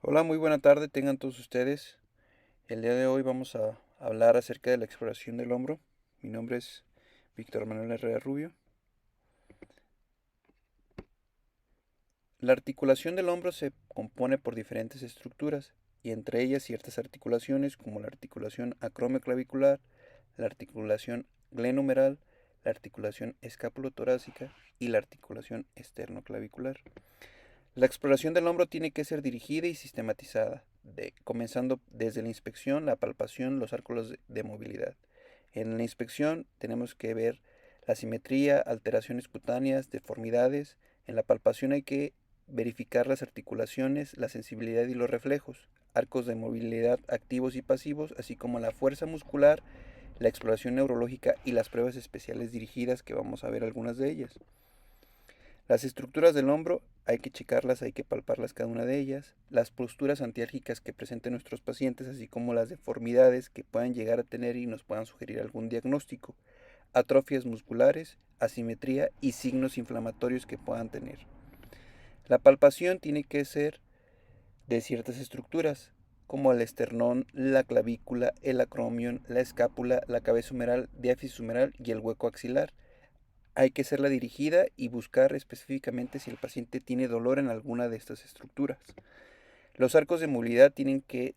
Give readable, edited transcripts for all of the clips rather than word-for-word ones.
Hola, muy buena tarde, tengan todos ustedes. El día de hoy vamos a hablar acerca de la exploración del hombro. Mi nombre es Víctor Manuel Herrera Rubio. La articulación del hombro se compone por diferentes estructuras y entre ellas ciertas articulaciones como la articulación acromioclavicular, la articulación glenohumeral, la articulación escapulotorácica y la articulación esternoclavicular. La exploración del hombro tiene que ser dirigida y sistematizada, comenzando desde la inspección, la palpación, los cálculos de movilidad. En la inspección tenemos que ver la simetría, alteraciones cutáneas, deformidades. En la palpación hay que verificar las articulaciones, la sensibilidad y los reflejos, arcos de movilidad activos y pasivos, así como la fuerza muscular, la exploración neurológica y las pruebas especiales dirigidas, que vamos a ver algunas de ellas. Las estructuras del hombro hay que checarlas, hay que palparlas cada una de ellas. Las posturas antiálgicas que presenten nuestros pacientes, así como las deformidades que puedan llegar a tener y nos puedan sugerir algún diagnóstico. Atrofias musculares, asimetría y signos inflamatorios que puedan tener. La palpación tiene que ser de ciertas estructuras, como el esternón, la clavícula, el acromion, la escápula, la cabeza humeral, diáfisis humeral y el hueco axilar. Hay que hacerla dirigida y buscar específicamente si el paciente tiene dolor en alguna de estas estructuras. Los arcos de movilidad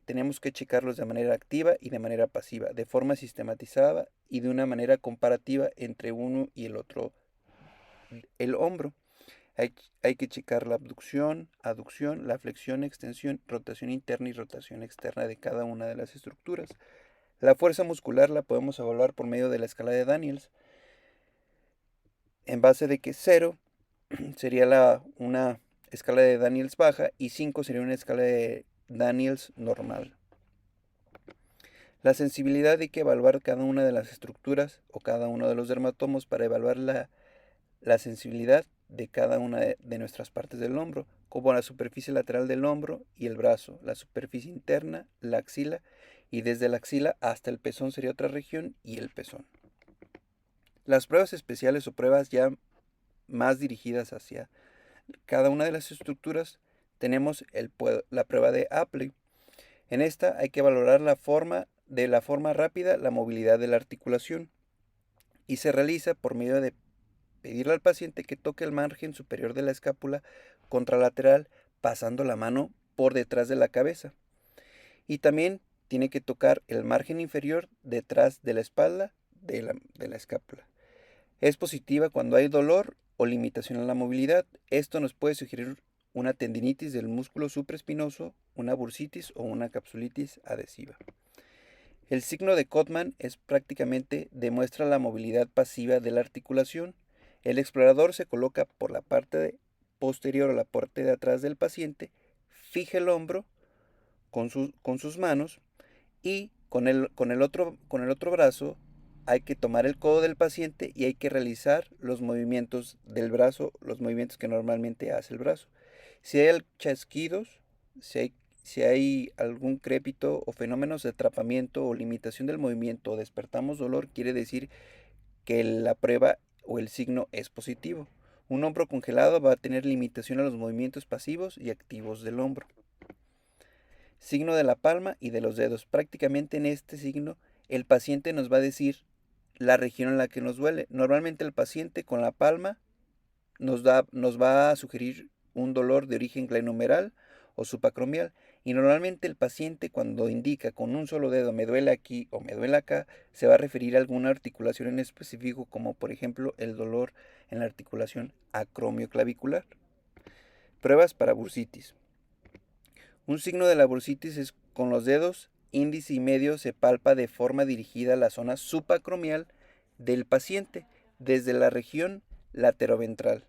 tenemos que checarlos de manera activa y de manera pasiva, de forma sistematizada y de una manera comparativa entre uno y el otro. El hombro. Hay que checar la abducción, aducción, la flexión, extensión, rotación interna y rotación externa de cada una de las estructuras. La fuerza muscular la podemos evaluar por medio de la escala de Daniels, en base de que 0 sería una escala de Daniels baja y 5 sería una escala de Daniels normal. La sensibilidad hay que evaluar cada una de las estructuras o cada uno de los dermatomos para evaluar la sensibilidad de cada una de nuestras partes del hombro, como la superficie lateral del hombro y el brazo, la superficie interna, la axila, y desde la axila hasta el pezón sería otra región, y el pezón. Las pruebas especiales o pruebas ya más dirigidas hacia cada una de las estructuras tenemos la prueba de Apley. En esta hay que valorar la forma rápida la movilidad de la articulación y se realiza por medio de pedirle al paciente que toque el margen superior de la escápula contralateral pasando la mano por detrás de la cabeza. Y también tiene que tocar el margen inferior detrás de la espalda de la escápula. Es positiva cuando hay dolor o limitación en la movilidad. Esto nos puede sugerir una tendinitis del músculo supraespinoso, una bursitis o una capsulitis adhesiva. El signo de Codman es prácticamente demuestra la movilidad pasiva de la articulación. El explorador se coloca por la parte posterior o la parte de atrás del paciente, fija el hombro con sus manos y con el otro brazo hay que tomar el codo del paciente y hay que realizar los movimientos del brazo, los movimientos que normalmente hace el brazo. Si hay chasquidos, si hay, si hay algún crépito o fenómenos de atrapamiento o limitación del movimiento o despertamos dolor, quiere decir que la prueba o el signo es positivo. Un hombro congelado va a tener limitación a los movimientos pasivos y activos del hombro. Signo de la palma y de los dedos. Prácticamente en este signo el paciente nos va a decir la región en la que nos duele. Normalmente el paciente con la palma nos va a sugerir un dolor de origen glenohumeral o subacromial. Y normalmente el paciente cuando indica con un solo dedo me duele aquí o me duele acá, se va a referir a alguna articulación en específico, como por ejemplo el dolor en la articulación acromioclavicular. Pruebas para bursitis. Un signo de la bursitis es con los dedos índice y medio se palpa de forma dirigida a la zona subacromial del paciente, desde la región lateroventral.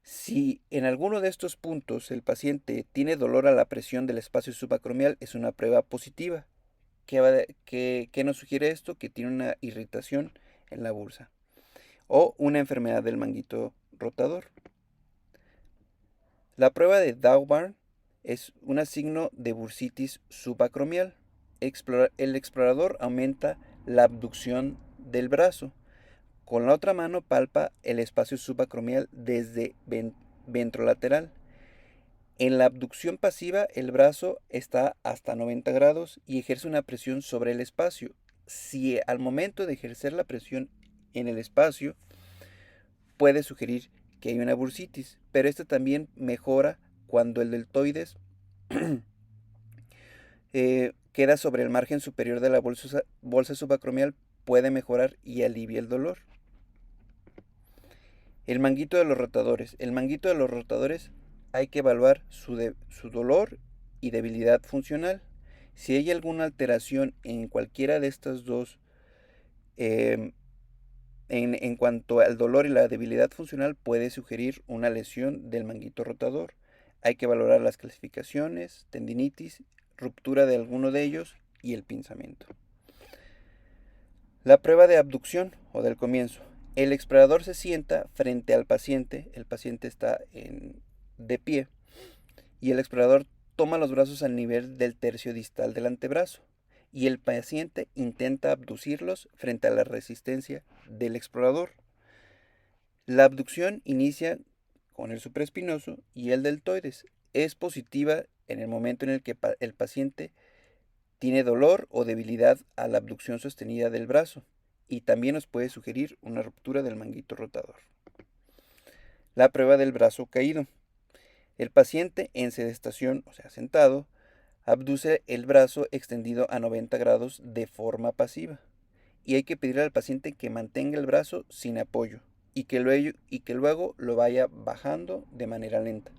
Si en alguno de estos puntos el paciente tiene dolor a la presión del espacio subacromial, es una prueba positiva. ¿Qué nos sugiere esto? Que tiene una irritación en la bursa o una enfermedad del manguito rotador. La prueba de Dawbarn es un signo de bursitis subacromial. El explorador aumenta la abducción del brazo. Con la otra mano palpa el espacio subacromial desde ventrolateral. En la abducción pasiva, el brazo está hasta 90 grados y ejerce una presión sobre el espacio. Si al momento de ejercer la presión en el espacio, puede sugerir que hay una bursitis, pero esta también mejora cuando el deltoides queda sobre el margen superior de la bolsa subacromial, puede mejorar y alivia el dolor. El manguito de los rotadores. El manguito de los rotadores hay que evaluar su dolor y debilidad funcional. Si hay alguna alteración en cualquiera de estas dos, en cuanto al dolor y la debilidad funcional, puede sugerir una lesión del manguito rotador. Hay que valorar las clasificaciones, tendinitis, ruptura de alguno de ellos y el pinzamiento. La prueba de abducción o del comienzo. El explorador se sienta frente al paciente, el paciente está de pie y el explorador toma los brazos al nivel del tercio distal del antebrazo y el paciente intenta abducirlos frente a la resistencia del explorador. La abducción inicia con el supraespinoso y el deltoides. Es positiva en el momento en el que el paciente tiene dolor o debilidad a la abducción sostenida del brazo y también nos puede sugerir una ruptura del manguito rotador. La prueba del brazo caído. El paciente en sedestación, o sea, sentado, abduce el brazo extendido a 90 grados de forma pasiva y hay que pedirle al paciente que mantenga el brazo sin apoyo y que luego lo vaya bajando de manera lenta.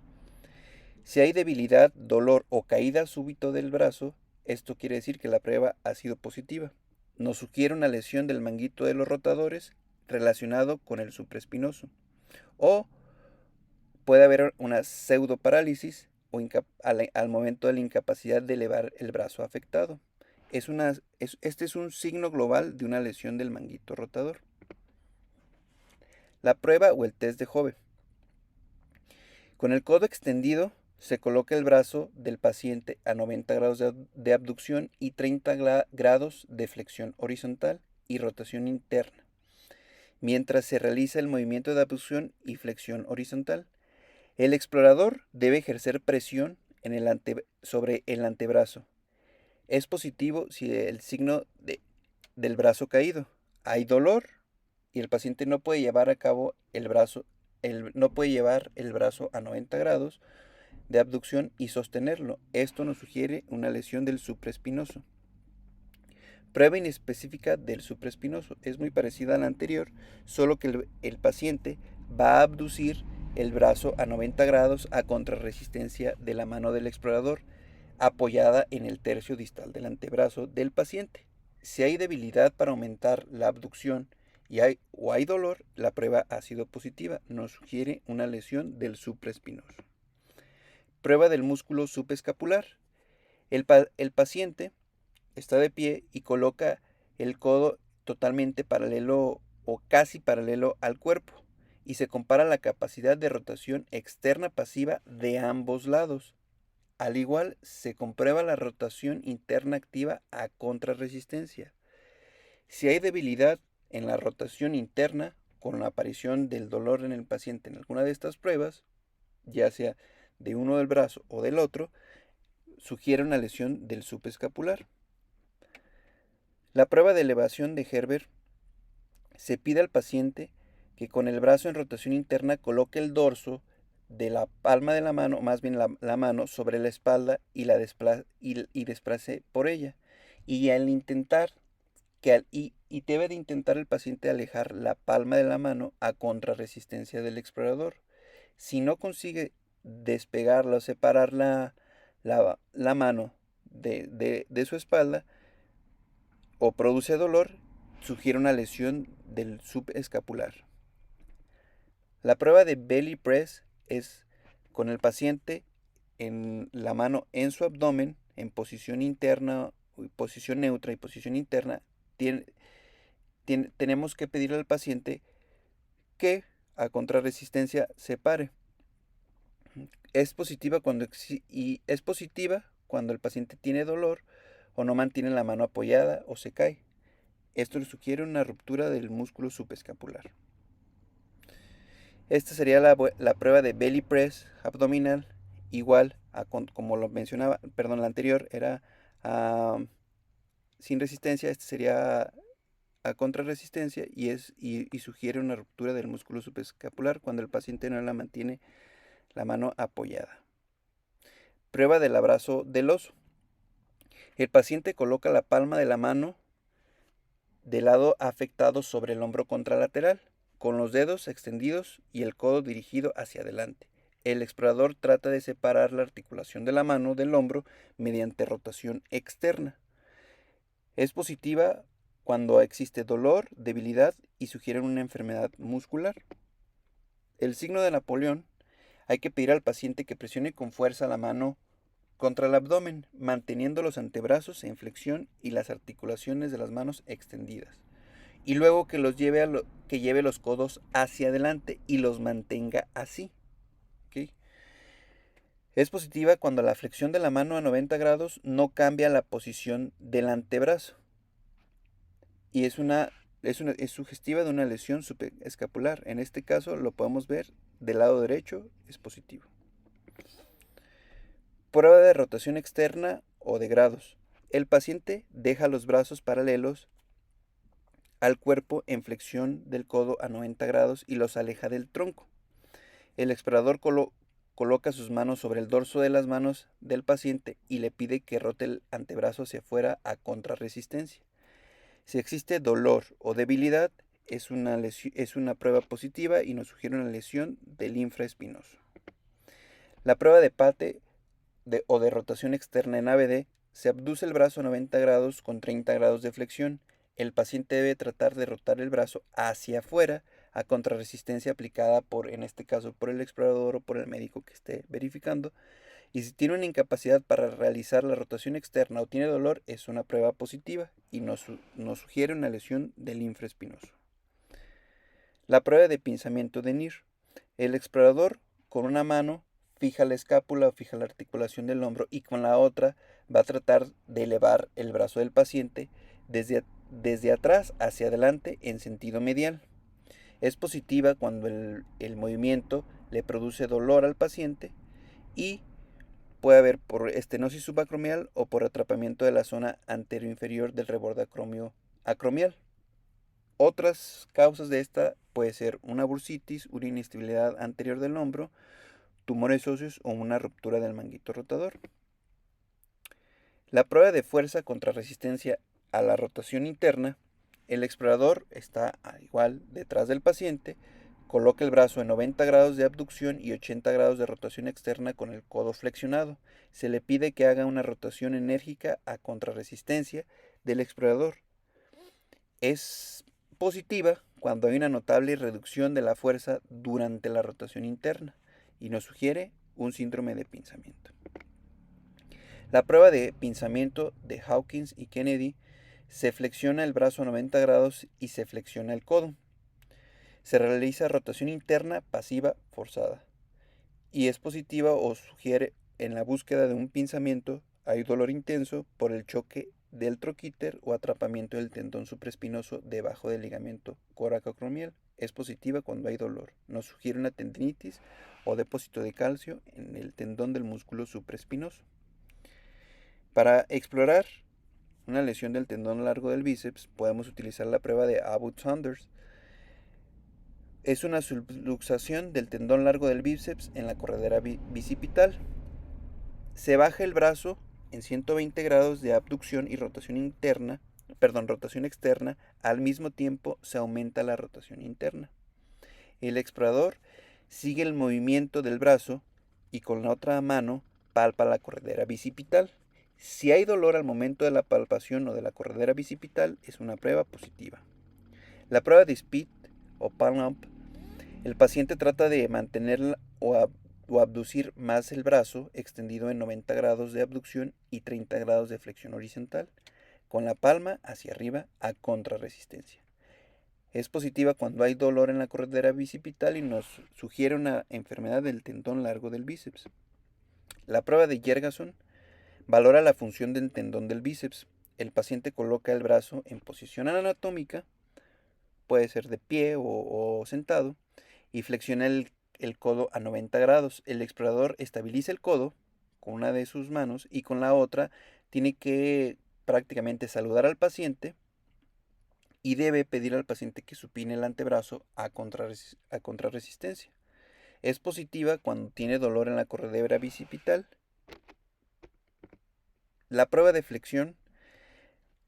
Si hay debilidad, dolor o caída súbito del brazo, esto quiere decir que la prueba ha sido positiva. Nos sugiere una lesión del manguito de los rotadores relacionado con el supraespinoso. O puede haber una pseudoparálisis al momento de la incapacidad de elevar el brazo afectado. Este es un signo global de una lesión del manguito rotador. La prueba o el test de Hove. Con el codo extendido, se coloca el brazo del paciente a 90 grados de abducción y 30 grados de flexión horizontal y rotación interna, mientras se realiza el movimiento de abducción y flexión horizontal. El explorador debe ejercer presión sobre el antebrazo. Es positivo si el signo del brazo caído. Hay dolor y el paciente no puede llevar a cabo no puede llevar el brazo a 90 grados de abducción y sostenerlo. Esto nos sugiere una lesión del supraespinoso. Prueba inespecífica del supraespinoso. Es muy parecida a la anterior, solo que el paciente va a abducir el brazo a 90 grados a contrarresistencia de la mano del explorador, apoyada en el tercio distal del antebrazo del paciente. Si hay debilidad para aumentar la abducción o hay dolor, la prueba ha sido positiva. Nos sugiere una lesión del supraespinoso. Prueba del músculo subescapular. El paciente está de pie y coloca el codo totalmente paralelo o casi paralelo al cuerpo y se compara la capacidad de rotación externa pasiva de ambos lados. Al igual, se comprueba la rotación interna activa a contrarresistencia. Si hay debilidad en la rotación interna, con la aparición del dolor en el paciente en alguna de estas pruebas, ya sea de uno del brazo o del otro, sugiere una lesión del subescapular. La prueba de elevación de Herbert se pide al paciente que con el brazo en rotación interna coloque el dorso de la palma de la mano, más bien la mano, sobre la espalda y desplace por ella. Y al intentar y debe de intentar el paciente alejar la palma de la mano a contrarresistencia del explorador. Si no consigue despegarla o separar la mano de su espalda o produce dolor, sugiere una lesión del subescapular. La prueba de belly press es con el paciente en la mano en su abdomen, en posición interna, posición neutra y posición interna. Tenemos que pedirle al paciente que a contrarresistencia se pare. Es positiva cuando el paciente tiene dolor o no mantiene la mano apoyada o se cae. Esto le sugiere una ruptura del músculo subescapular. Esta sería la prueba de belly press abdominal igual a como lo mencionaba, perdón, la anterior era sin resistencia, este sería a contrarresistencia y sugiere una ruptura del músculo subescapular cuando el paciente no la mantiene la mano apoyada. Prueba del abrazo del oso. El paciente coloca la palma de la mano del lado afectado sobre el hombro contralateral, con los dedos extendidos y el codo dirigido hacia adelante. El explorador trata de separar la articulación de la mano del hombro mediante rotación externa. Es positiva cuando existe dolor, debilidad y sugiere una enfermedad muscular. El signo de Napoleón: hay que pedir al paciente que presione con fuerza la mano contra el abdomen, manteniendo los antebrazos en flexión y las articulaciones de las manos extendidas. Y luego que que lleve los codos hacia adelante y los mantenga así. ¿Okay? Es positiva cuando la flexión de la mano a 90 grados no cambia la posición del antebrazo. Y es sugestiva de una lesión subescapular. En este caso lo podemos ver del lado derecho, es positivo. Prueba de rotación externa o de grados. El paciente deja los brazos paralelos al cuerpo en flexión del codo a 90 grados y los aleja del tronco. El explorador coloca sus manos sobre el dorso de las manos del paciente y le pide que rote el antebrazo hacia afuera a contrarresistencia. Si existe dolor o debilidad, es una prueba positiva y nos sugiere una lesión del infraespinoso. La prueba de Pate o de rotación externa en ABD: se abduce el brazo a 90 grados con 30 grados de flexión. El paciente debe tratar de rotar el brazo hacia afuera a contrarresistencia aplicada en este caso, por el explorador o por el médico que esté verificando. Y si tiene una incapacidad para realizar la rotación externa o tiene dolor, es una prueba positiva y nos sugiere una lesión del infraespinoso. La prueba de pinzamiento de Neer. El explorador con una mano fija la escápula o fija la articulación del hombro y con la otra va a tratar de elevar el brazo del paciente desde atrás hacia adelante en sentido medial. Es positiva cuando el movimiento le produce dolor al paciente y puede haber por estenosis subacromial o por atrapamiento de la zona anteroinferior del reborde acromial. Otras causas de esta puede ser una bursitis, una inestabilidad anterior del hombro, tumores óseos o una ruptura del manguito rotador. La prueba de fuerza contra resistencia a la rotación interna. El explorador está igual detrás del paciente, coloca el brazo en 90 grados de abducción y 80 grados de rotación externa con el codo flexionado. Se le pide que haga una rotación enérgica a contrarresistencia del explorador. Es positiva cuando hay una notable reducción de la fuerza durante la rotación interna y nos sugiere un síndrome de pinzamiento. La prueba de pinzamiento de Hawkins y Kennedy: se flexiona el brazo a 90 grados y se flexiona el codo. Se realiza rotación interna pasiva forzada y es positiva o sugiere en la búsqueda de un pinzamiento. Hay dolor intenso por el choque del troquíter o atrapamiento del tendón supraespinoso debajo del ligamento coracoacromial. Es positiva cuando hay dolor. Nos sugiere una tendinitis o depósito de calcio en el tendón del músculo supraespinoso. Para explorar una lesión del tendón largo del bíceps, podemos utilizar la prueba de Abbott-Saunders. Es una subluxación del tendón largo del bíceps en la corredera bicipital. Se baja el brazo en 120 grados de abducción y rotación externa, al mismo tiempo se aumenta la rotación interna. El explorador sigue el movimiento del brazo y con la otra mano palpa la corredera bicipital. Si hay dolor al momento de la palpación o de la corredera bicipital, es una prueba positiva. La prueba de Speed o palm-up: el paciente trata de mantener o abducir más el brazo extendido en 90 grados de abducción y 30 grados de flexión horizontal, con la palma hacia arriba a contrarresistencia. Es positiva cuando hay dolor en la corredera bicipital y nos sugiere una enfermedad del tendón largo del bíceps. La prueba de Jergason valora la función del tendón del bíceps. El paciente coloca el brazo en posición anatómica, puede ser de pie o sentado, y flexiona el codo a 90 grados. El explorador estabiliza el codo con una de sus manos y con la otra tiene que prácticamente saludar al paciente y debe pedir al paciente que supine el antebrazo a contrarresistencia. Es positiva cuando tiene dolor en la corredera bicipital. La prueba de flexión,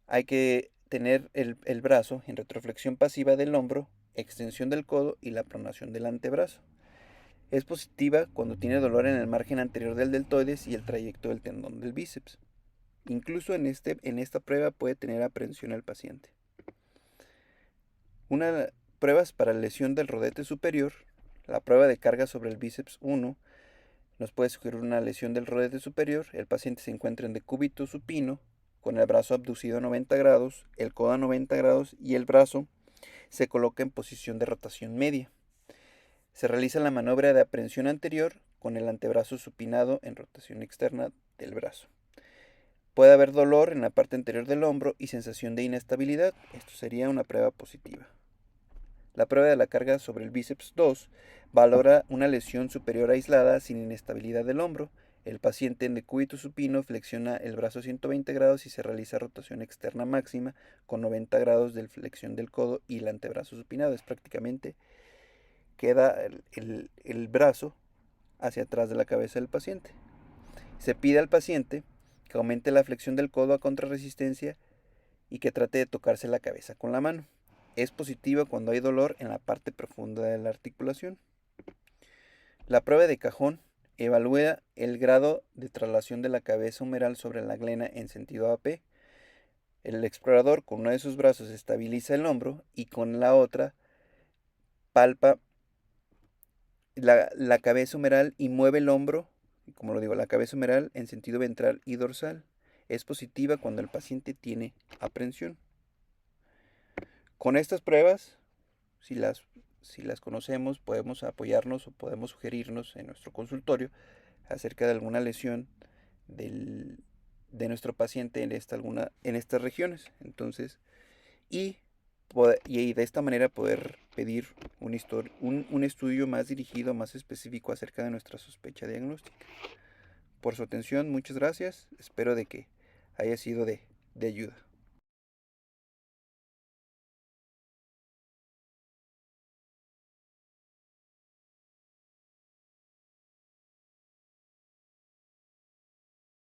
hay que tener el brazo en retroflexión pasiva del hombro, extensión del codo y la pronación del antebrazo. Es positiva cuando tiene dolor en el margen anterior del deltoides y el trayecto del tendón del bíceps. Incluso en esta prueba puede tener aprensión el paciente. Pruebas para lesión del rodete superior. La prueba de carga sobre el bíceps 1 nos puede sugerir una lesión del rodete superior. El paciente se encuentra en decúbito supino, con el brazo abducido a 90 grados, el codo a 90 grados y el brazo se coloca en posición de rotación media. Se realiza la maniobra de aprehensión anterior con el antebrazo supinado en rotación externa del brazo. Puede haber dolor en la parte anterior del hombro y sensación de inestabilidad. Esto sería una prueba positiva. La prueba de la carga sobre el bíceps 2 valora una lesión superior aislada sin inestabilidad del hombro. El paciente en decúbito supino flexiona el brazo a 120 grados y se realiza rotación externa máxima con 90 grados de flexión del codo y el antebrazo supinado. Es prácticamente queda el brazo hacia atrás de la cabeza del paciente. Se pide al paciente que aumente la flexión del codo a contrarresistencia y que trate de tocarse la cabeza con la mano. Es positiva cuando hay dolor en la parte profunda de la articulación. La prueba de cajón evalúa el grado de traslación de la cabeza humeral sobre la glena en sentido AP. El explorador con uno de sus brazos estabiliza el hombro y con la otra palpa la cabeza humeral y mueve el hombro, como lo digo, la cabeza humeral en sentido ventral y dorsal. Es positiva cuando el paciente tiene aprensión. Con estas pruebas, si las conocemos, podemos apoyarnos o podemos sugerirnos en nuestro consultorio acerca de alguna lesión de nuestro paciente en estas regiones. Entonces, y de esta manera poder pedir un estudio más dirigido, más específico acerca de nuestra sospecha diagnóstica. Por su atención, muchas gracias. Espero de que haya sido de ayuda.